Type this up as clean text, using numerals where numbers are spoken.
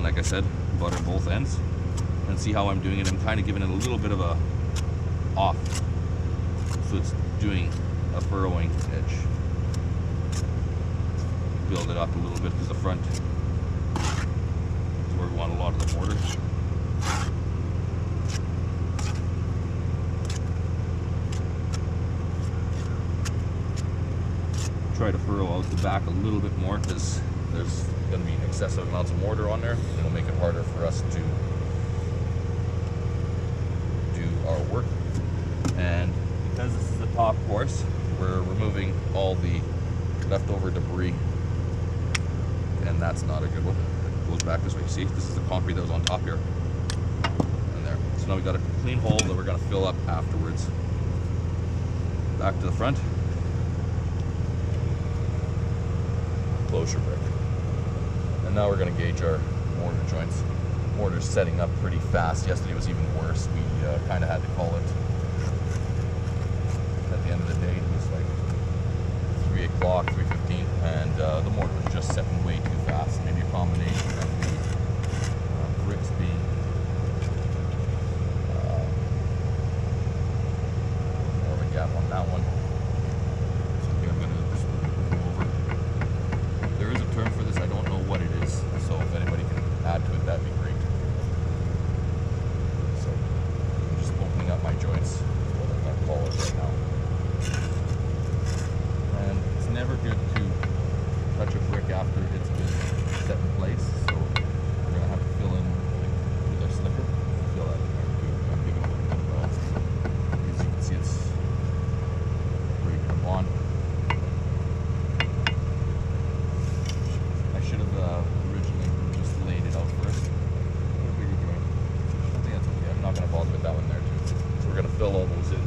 like I said, butter both ends. And see how I'm doing it. I'm kind of giving it a little bit of a off, so it's doing a furrowing edge. Build it up a little bit because the front is where we want a lot of the mortar. Try to furrow out the back a little bit more because there's going to be excessive amounts of mortar on there, and it'll make it harder for us to do our work. And because this is the top course, we're removing all the leftover debris, and that's not a good one. It goes back this way. See, this is the concrete that was on top here and there. So now we got a clean hole that we're going to fill up afterwards. Back to the front. Closure brick. And now we're going to gauge our mortar joints. Mortar's setting up pretty fast. Yesterday was even worse. We kind of had to call it. At the end of the day, it was like 3 o'clock, 3:15, and the mortar was just setting way too fast. Maybe a combination of the bricks being more of a gap on that one. So I think I'm going to just move over. There is a term for this. I don't know what it is. So if anybody can add to it, that'd be great. So I'm just opening up my joints. That's what I'm going to call it right now. And it's never good to touch a brick after it's been set in place. So we're going to have to fill in with our slipper. Fill that in there too. I'm giving it a little bit of well. As you can see, it's breaking a bond. I should have originally just laid it out first. What a bigger joint. I think that's okay. I'm not going to bother with that one there too. So we're going to fill all those in.